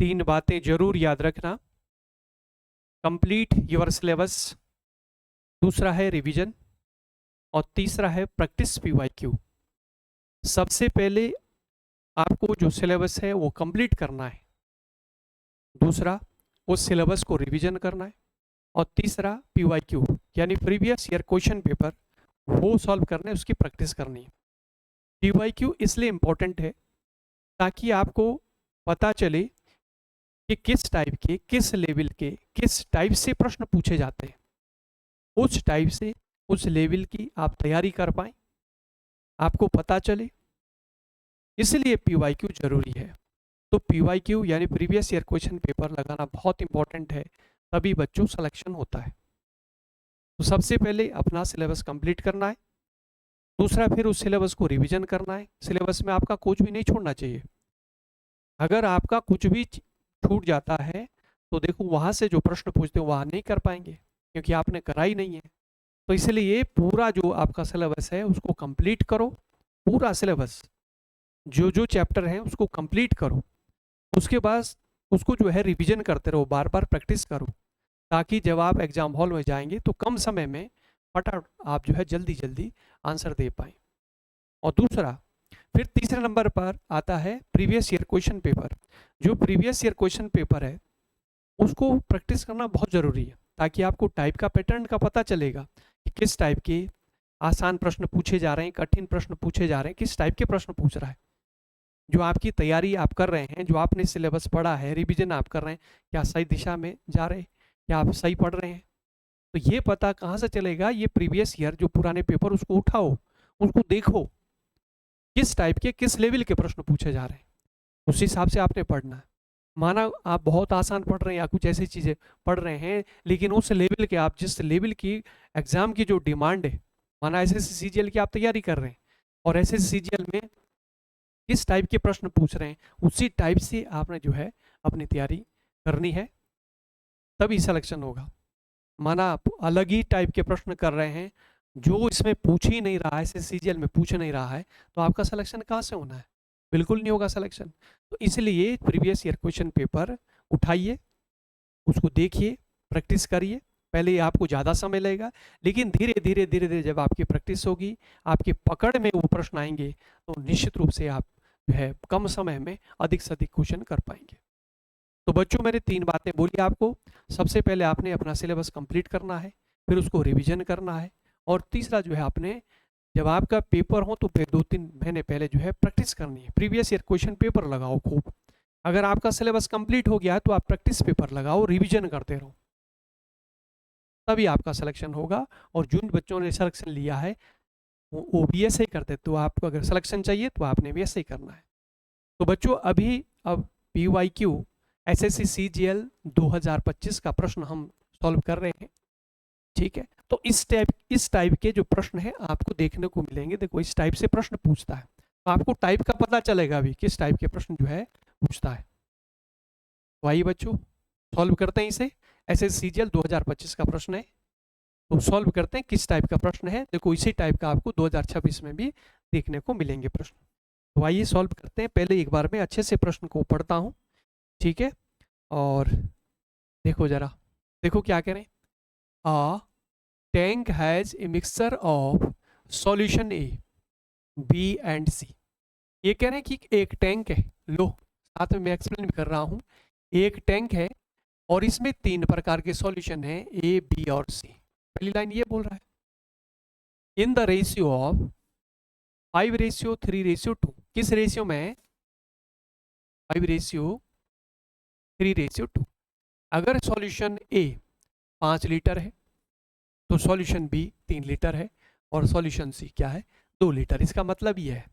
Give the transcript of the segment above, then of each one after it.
3 बातें जरूर याद रखना। कंप्लीट योर सिलेबस, दूसरा है रिवीजन, और तीसरा है प्रैक्टिस पीवाईक्यू। सबसे पहले आपको जो सिलेबस है वो कंप्लीट करना है, दूसरा उस सिलेबस को रिवीजन करना है, और तीसरा पीवाईक्यू यानी प्रीवियस ईयर क्वेश्चन पेपर वो सॉल्व करना है, उसकी प्रैक्टिस करनी है। पीवाईक्यू इसलिए इम्पोर्टेंट है ताकि आपको पता चले कि किस टाइप के, किस लेवल के, किस टाइप से प्रश्न पूछे जाते हैं, उस टाइप से, उस लेवल की आप तैयारी कर पाए, आपको पता चले, इसलिए पीवाईक्यू जरूरी है। तो पीवाईक्यू यानी प्रीवियस ईयर क्वेश्चन पेपर लगाना बहुत इंपॉर्टेंट है, तभी बच्चों सिलेक्शन होता है। तो सबसे पहले अपना सिलेबस कंप्लीट करना है, दूसरा फिर उस सिलेबस को रिवीजन करना है। सिलेबस में आपका कुछ भी नहीं छोड़ना चाहिए। अगर आपका कुछ भी छूट जाता है तो देखो वहां से जो प्रश्न पूछते हो वहां नहीं कर पाएंगे, क्योंकि आपने करा ही नहीं है। तो इसलिए पूरा जो आपका सिलेबस है उसको कंप्लीट करो, पूरा सिलेबस जो जो चैप्टर है उसको कंप्लीट करो, उसके बाद उसको जो है रिवीजन करते रहो, बार बार प्रैक्टिस करो, ताकि जब आप एग्जाम हॉल में जाएंगे तो कम समय में फटाफट आप जो है जल्दी जल्दी आंसर दे पाए। और दूसरा फिर तीसरे नंबर पर आता है प्रीवियस ईयर क्वेश्चन पेपर। जो प्रीवियस ईयर क्वेश्चन पेपर है उसको प्रैक्टिस करना बहुत ज़रूरी है, ताकि आपको टाइप का पैटर्न का पता चलेगा कि किस टाइप के आसान प्रश्न पूछे जा रहे हैं, कठिन प्रश्न पूछे जा रहे हैं, किस टाइप के प्रश्न पूछ रहा है। जो आपकी तैयारी आप कर रहे हैं, जो आपने सिलेबस पढ़ा है, रिवीजन आप कर रहे हैं, क्या सही दिशा में जा रहे हैं, क्या आप सही पढ़ रहे हैं। तो ये पता कहाँ से चलेगा, ये प्रीवियस ईयर जो पुराने पेपर उसको उठाओ, उसको देखो किस टाइप के, किस लेवल के प्रश्न पूछे जा रहे हैं, उस हिसाब से आपने पढ़ना है। माना आप बहुत आसान पढ़ रहे हैं या कुछ ऐसी चीज़ें पढ़ रहे हैं, लेकिन उस लेवल के, आप जिस लेवल की एग्जाम की जो डिमांड है, माना एसएससी सीजीएल की आप तैयारी कर रहे हैं और एसएससी सीजीएल में किस टाइप के प्रश्न पूछ रहे हैं, उसी टाइप से आपने जो है अपनी तैयारी करनी है, तभी सिलेक्शन होगा। माना आप अलग ही टाइप के प्रश्न कर रहे हैं जो इसमें पूछ ही नहीं रहा है, एसएससी सीजीएल में पूछ नहीं रहा है, तो आपका सिलेक्शन कहाँ से होना है, बिल्कुल नहीं होगा सिलेक्शन। तो इसलिए प्रीवियस ईयर क्वेश्चन पेपर उठाइए, उसको देखिए, प्रैक्टिस करिए। पहले आपको ज़्यादा समय लगेगा, लेकिन धीरे धीरे धीरे धीरे जब आपकी प्रैक्टिस होगी, आपकी पकड़ में वो प्रश्न आएंगे, तो निश्चित रूप से आप जो है कम समय में अधिक से अधिक क्वेश्चन कर पाएंगे। तो बच्चों मैंने 3 बातें बोली आपको। सबसे पहले आपने अपना सिलेबस कंप्लीट करना है, फिर उसको रिवीजन करना है, और तीसरा जो है आपने जब आपका पेपर हो तो 2-3 महीने पहले जो है प्रैक्टिस करनी है। प्रीवियस ईयर क्वेश्चन पेपर लगाओ खूब। अगर आपका सिलेबस कंप्लीट हो गया है तो आप प्रैक्टिस पेपर लगाओ, रिवीजन करते रहो, तभी आपका सिलेक्शन होगा। और जिन बच्चों ने सिलेक्शन लिया है वो भी ऐसे ही करते, तो आपको अगर सिलेक्शन चाहिए तो आपने भी ऐसे ही करना है। तो बच्चों अभी अब पीवाईक्यू एसएससी सीजीएल 2025 का प्रश्न हम सॉल्व कर रहे हैं, ठीक है। तो इस टाइप के जो प्रश्न है आपको देखने को मिलेंगे। देखो इस टाइप से प्रश्न पूछता है, तो आपको टाइप का पता चलेगा अभी किस टाइप के प्रश्न जो है पूछता है। तो आइए बच्चों सॉल्व करते हैं इसे। एसएससी सीजीएल 2025 का प्रश्न है, तो सॉल्व करते हैं किस टाइप का प्रश्न है। देखो इसी टाइप का आपको 2026 में भी देखने को मिलेंगे प्रश्न। तो आइए सॉल्व करते हैं। पहले एक बार मैं अच्छे से प्रश्न को पढ़ता हूँ, ठीक है। और देखो जरा, देखो क्या करें। A tank has a mixture of solution A, B and C. ये कह रहे हैं कि एक टैंक है, लो साथ में मैं एक्सप्लेन भी कर रहा हूँ। एक टैंक है और इसमें 3 प्रकार के सॉल्यूशन हैं, ए बी और सी। पहली लाइन ये बोल रहा है, इन द रेशियो ऑफ 5:3:2। किस रेशियो में? 5:3:2। अगर सॉल्यूशन ए 5 लीटर है तो सॉल्यूशन बी 3 लीटर है, और सॉल्यूशन सी क्या है? 2 लीटर। इसका मतलब ये है,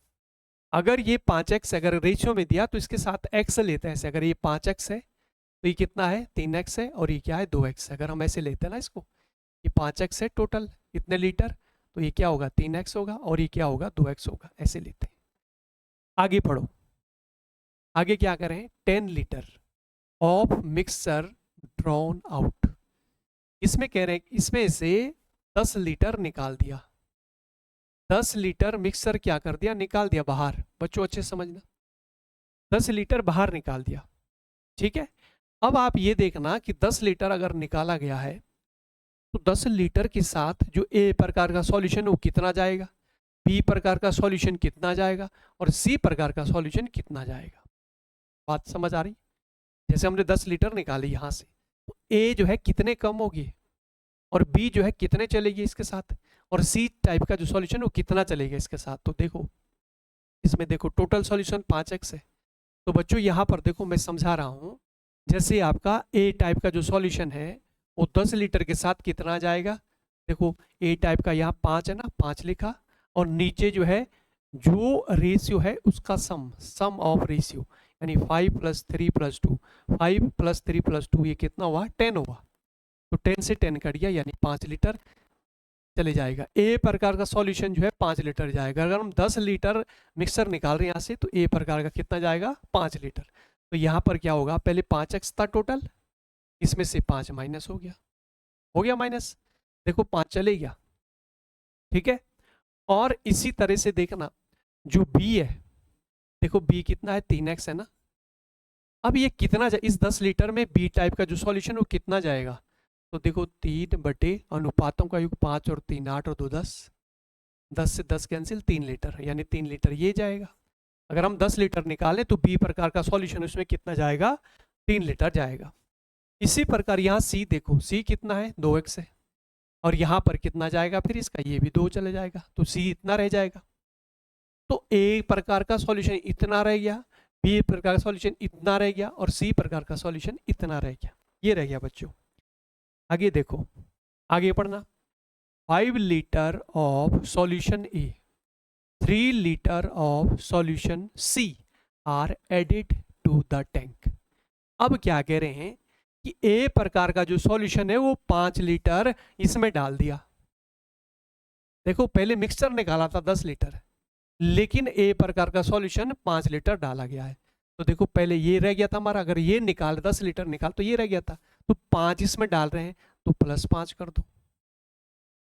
अगर ये 5x अगर रेशियो में दिया तो इसके साथ x लेते हैं। अगर ये 5x है तो ये कितना है? 3x है, और ये क्या है? 2x। अगर हम ऐसे लेते हैं ना इसको, ये 5x है टोटल इतने लीटर, तो ये क्या होगा? 3x होगा, और ये क्या होगा? 2x होगा। ऐसे लेते हैं। आगे पढ़ो, आगे क्या करें? 10 litre of mixture drawn out. इसमें कह रहे हैं इसमें से 10 लीटर निकाल दिया। 10 लीटर मिक्सचर क्या कर दिया? निकाल दिया बाहर। बच्चों अच्छे समझना, 10 लीटर बाहर निकाल दिया। ठीक है। अब आप ये देखना कि 10 लीटर अगर निकाला गया है तो 10 लीटर के साथ जो ए प्रकार का सॉल्यूशन वो कितना जाएगा, बी प्रकार का सॉल्यूशन कितना जाएगा और सी प्रकार का सॉल्यूशन कितना जाएगा। बात समझ आ रही? जैसे हमने 10 लीटर निकाली यहाँ से, तो ए जो है कितने कम होगी और बी जो है कितने चलेगी इसके साथ, और सी टाइप का जो सॉल्यूशन वो कितना चलेगा इसके साथ। तो देखो इसमें देखो टोटल सॉल्यूशन 5x है। तो बच्चों यहाँ पर देखो मैं समझा रहा हूँ, जैसे आपका ए टाइप का जो सॉल्यूशन है वो 10 लीटर के साथ कितना जाएगा। देखो ए टाइप का यहाँ 5 है ना, 5 लिखा, और नीचे जो है जो रेशियो है उसका सम ऑफ रेशियो, यानी 5 + 3 + 2, 5 + 3 + 2 ये कितना हुआ, 10 हुआ। तो 10 से 10 कट गया, यानी 5 लीटर चले जाएगा। ए प्रकार का सॉल्यूशन जो है 5 लीटर जाएगा। अगर हम 10 लीटर मिक्सर निकाल रहे हैं यहाँ से, तो ए प्रकार का कितना जाएगा, 5 लीटर। तो यहाँ पर क्या होगा, पहले 5x था टोटल, इसमें से 5 माइनस हो गया माइनस, देखो 5 चले गया, ठीक है। और इसी तरह से देखना जो b है, देखो b कितना है, 3x है ना। अब ये कितना इस 10 लीटर में b टाइप का जो सॉल्यूशन वो कितना जाएगा, तो देखो 3 बटे अनुपातों का योग 5 और 3 8 और 2 10, 10 से 10 कैंसिल, 3 लीटर, यानी 3 लीटर ये जाएगा। अगर हम 10 लीटर निकालें तो बी प्रकार का सॉल्यूशन उसमें कितना जाएगा, 3 लीटर जाएगा। इसी प्रकार यहाँ सी देखो, सी कितना है, 2x है, और यहाँ पर कितना जाएगा फिर इसका, ये भी 2 चले जाएगा, तो सी इतना रह जाएगा। तो ए प्रकार का सॉल्यूशन इतना रह गया, बी प्रकार का सॉल्यूशन इतना रह गया, और सी प्रकार का सॉल्यूशन इतना रह गया। ये रह गया बच्चों। आगे देखो, आगे पढ़ना। 5 litre of solution A, 3 litre of solution C are added to the tank. अब क्या कह रहे हैं कि ए प्रकार का जो सॉल्यूशन है वो 5 लीटर इसमें डाल दिया। देखो पहले मिक्सचर निकाला था 10 लीटर, लेकिन ए प्रकार का सॉल्यूशन 5 लीटर डाला गया है। तो देखो पहले ये रह गया था हमारा, अगर ये निकाल 10 लीटर निकाल तो ये रह गया था, तो 5 इसमें डाल रहे हैं तो +5 कर दो।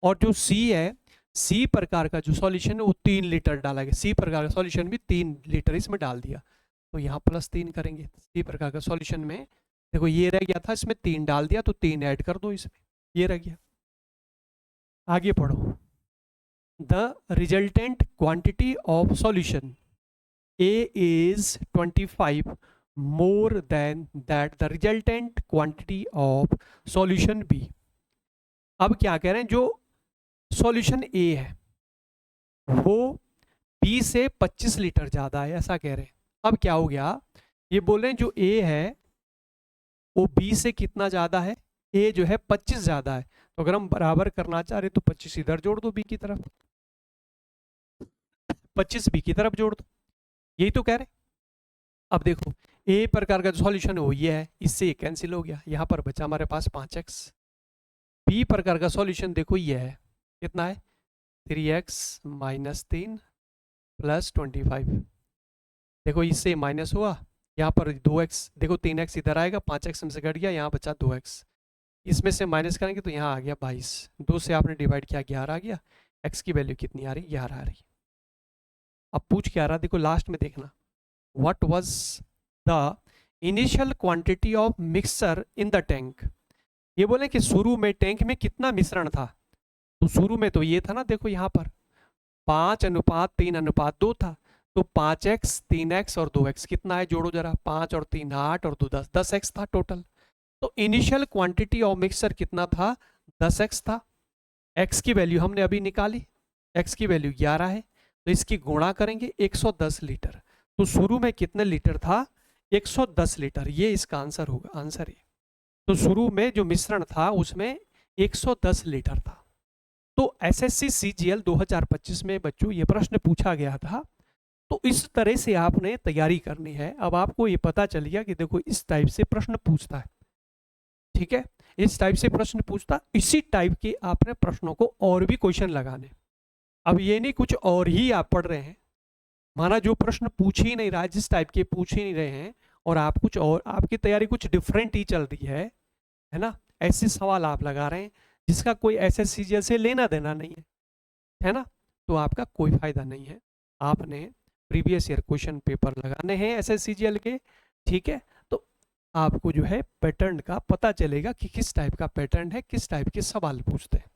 और जो सी है, सी प्रकार का जो सॉल्यूशन है वो 3 लीटर डाला गया, सी प्रकार का सॉल्यूशन भी 3 लीटर इसमें डाल दिया, तो यहाँ +3 करेंगे। सी प्रकार का सॉल्यूशन में देखो ये रह गया था, इसमें 3 डाल दिया, तो 3 ऐड कर दो इसमें, ये रह गया। आगे पढ़ो। The resultant quantity of solution A is 25 more than that the resultant quantity of solution B। अब क्या कह रहे हैं, जो सॉल्यूशन A है वो B से 25 लीटर ज्यादा है, ऐसा कह रहे हैं। अब क्या हो गया, ये बोल रहे हैं जो A है वो B से कितना ज्यादा है, A जो है 25 ज्यादा है। तो अगर हम बराबर करना चाह रहे तो 25 इधर जोड़ दो B की तरफ, 25 B की तरफ जोड़ दो, यही तो कह रहे। अब देखो ए प्रकार का जो सॉल्यूशन है वो ये है, इससे ये कैंसिल हो गया, यहाँ पर बचा हमारे पास 5x। बी प्रकार का सॉल्यूशन देखो ये है, कितना है, 3x - 3 + 25। देखो इससे माइनस हुआ, यहाँ पर 2x, देखो 3x इधर आएगा, 5x से घट गया, यहाँ बचा 2x, इसमें से माइनस करेंगे तो यहाँ आ गया 22, 2 से आपने डिवाइड किया 11 आ गया, x की वैल्यू कितनी आ रही, 11 आ रही। अब पूछ क्या रहा, देखो लास्ट में देखना, what was the initial quantity of mixture in the tank। ये बोले कि शुरू में टैंक में कितना मिश्रण था, तो शुरू में तो ये था ना, देखो यहाँ पर 5:3:2 था, तो 5x 3x और 2x कितना है, जोड़ो जरा, 5 और 3 8 और 2 10, 10x था टोटल। तो इनिशियल क्वांटिटी ऑफ मिक्सचर कितना था, 10x था। x की वैल्यू हमने अभी निकाली, x की वैल्यू 11 है, तो इसकी गुणा करेंगे 110 लीटर। तो शुरू में कितने लीटर था, 110 लीटर, ये इसका आंसर होगा, आंसर है। तो शुरू में जो मिश्रण था उसमें 110 लीटर था। तो एसएससी सीजीएल 2025 में बच्चों ये प्रश्न पूछा गया था। तो इस तरह से आपने तैयारी करनी है। अब आपको ये पता चल गया कि देखो इस टाइप से प्रश्न पूछता है, ठीक है, इस टाइप से प्रश्न पूछता, इसी टाइप के आपने प्रश्नों को और भी क्वेश्चन लगाने। अब ये नहीं कुछ और ही आप पढ़ रहे हैं, माना जो प्रश्न पूछ ही नहीं रहा है, जिस टाइप के पूछ ही नहीं रहे हैं, और आप कुछ और, आपकी तैयारी कुछ डिफरेंट ही चल रही है ना, ऐसे सवाल आप लगा रहे हैं जिसका कोई एसएससी से लेना देना नहीं है ना, तो आपका कोई फायदा नहीं है। आपने प्रीवियस ईयर क्वेश्चन पेपर लगाने हैं एसएससीजीएल के, ठीक है। तो आपको जो है पैटर्न का पता चलेगा कि किस टाइप का पैटर्न है, किस टाइप के सवाल पूछते हैं।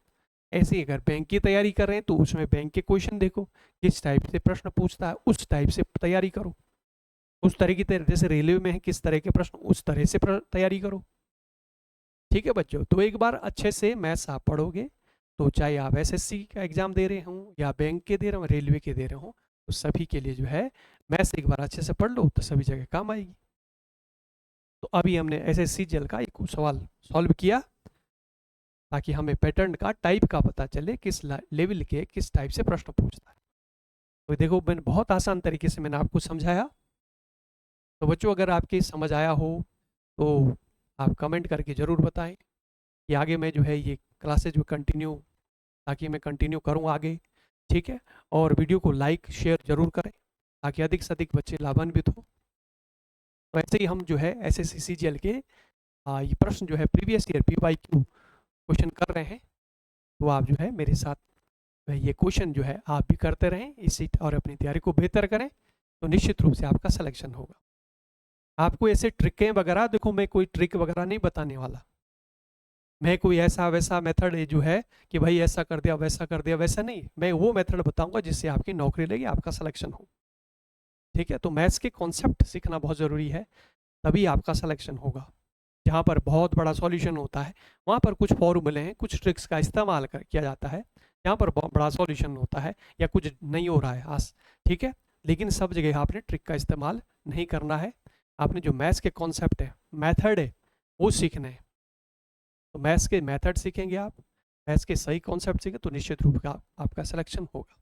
ऐसे ही अगर बैंक की तैयारी कर रहे हैं तो उसमें बैंक के क्वेश्चन देखो, किस टाइप से प्रश्न पूछता है, उस टाइप से तैयारी करो। उस तरह की जैसे रेलवे में है किस तरह के प्रश्न, उस तरह से तैयारी करो। ठीक है बच्चों, तो एक बार अच्छे से मैथ्स आप पढ़ोगे तो चाहे आप एसएससी का एग्जाम दे रहे हों या बैंक के दे रहे हो, रेलवे के दे रहे हो, तो सभी के लिए जो है मैथ्स एक बार अच्छे से पढ़ लो तो सभी जगह काम आएगी। तो अभी हमने एसएससी जेल का एक सवाल सॉल्व किया ताकि हमें पैटर्न का टाइप का पता चले, किस लेवल के किस टाइप से प्रश्न पूछता है। तो देखो मैंने बहुत आसान तरीके से मैंने आपको समझाया। तो बच्चों अगर आपके समझ आया हो तो आप कमेंट करके ज़रूर बताएं कि आगे मैं जो है ये क्लासेज में कंटिन्यू, ताकि मैं कंटिन्यू करूं आगे। ठीक है, और वीडियो को लाइक शेयर जरूर करें ताकि अधिक से अधिक बच्चे लाभान्वित हो। तो ऐसे ही हम जो है एसएससी सीजीएल के ये प्रश्न जो है प्रीवियस ईयर पीवाईक्यू क्वेश्चन कर रहे हैं, तो आप जो है मेरे साथ ये क्वेश्चन जो है आप भी करते रहें इसी और अपनी तैयारी को बेहतर करें, तो निश्चित रूप से आपका सिलेक्शन होगा। आपको ऐसे ट्रिकें वगैरह, देखो मैं कोई ट्रिक वगैरह नहीं बताने वाला, मैं कोई ऐसा वैसा मेथड जो है कि भाई ऐसा कर दिया वैसा कर दिया, वैसा नहीं। मैं वो मेथड बताऊंगा जिससे आपकी नौकरी लगे, आपका सिलेक्शन हो। ठीक है, तो मैथ्स के कॉन्सेप्ट सीखना बहुत ज़रूरी है, तभी आपका सिलेक्शन होगा। जहाँ पर बहुत बड़ा सॉल्यूशन होता है वहाँ पर कुछ फॉर्मूले हैं, कुछ ट्रिक्स का इस्तेमाल किया जाता है। जहाँ पर बहुत बड़ा सॉल्यूशन होता है या कुछ नहीं हो रहा है आज, ठीक है, लेकिन सब जगह आपने ट्रिक का इस्तेमाल नहीं करना है। आपने जो मैथ्स के कॉन्सेप्ट है, मेथड है, वो सीखने हैं। तो मैथ्स के मेथड सीखेंगे आप, मैथ्स के सही कॉन्सेप्ट सीखे तो निश्चित रूप का आपका सिलेक्शन होगा।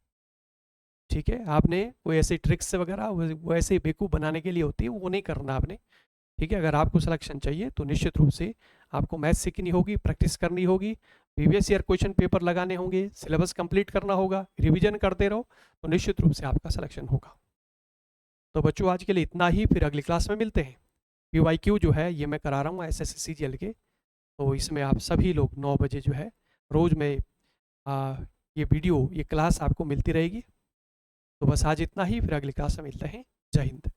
ठीक है, आपने कोई ऐसी ट्रिक्स वगैरह वो ऐसे बेवकूफ़ बनाने के लिए होती है, वो नहीं करना आपने। ठीक है, अगर आपको सिलेक्शन चाहिए तो निश्चित रूप से आपको मैथ्स सीखनी होगी, प्रैक्टिस करनी होगी, प्रीवियस ईयर क्वेश्चन पेपर लगाने होंगे, सिलेबस कंप्लीट करना होगा, रिवीजन करते रहो, तो निश्चित रूप से आपका सिलेक्शन होगा। तो बच्चों आज के लिए इतना ही, फिर अगली क्लास में मिलते हैं। पीवाईक्यू जो है ये मैं करा रहा हूँ एसएससी सीजीएल के, तो इसमें आप सभी लोग 9 बजे जो है रोज़ में ये वीडियो, ये क्लास आपको मिलती रहेगी। तो बस आज इतना ही, फिर अगली क्लास में मिलते हैं। जय हिंद।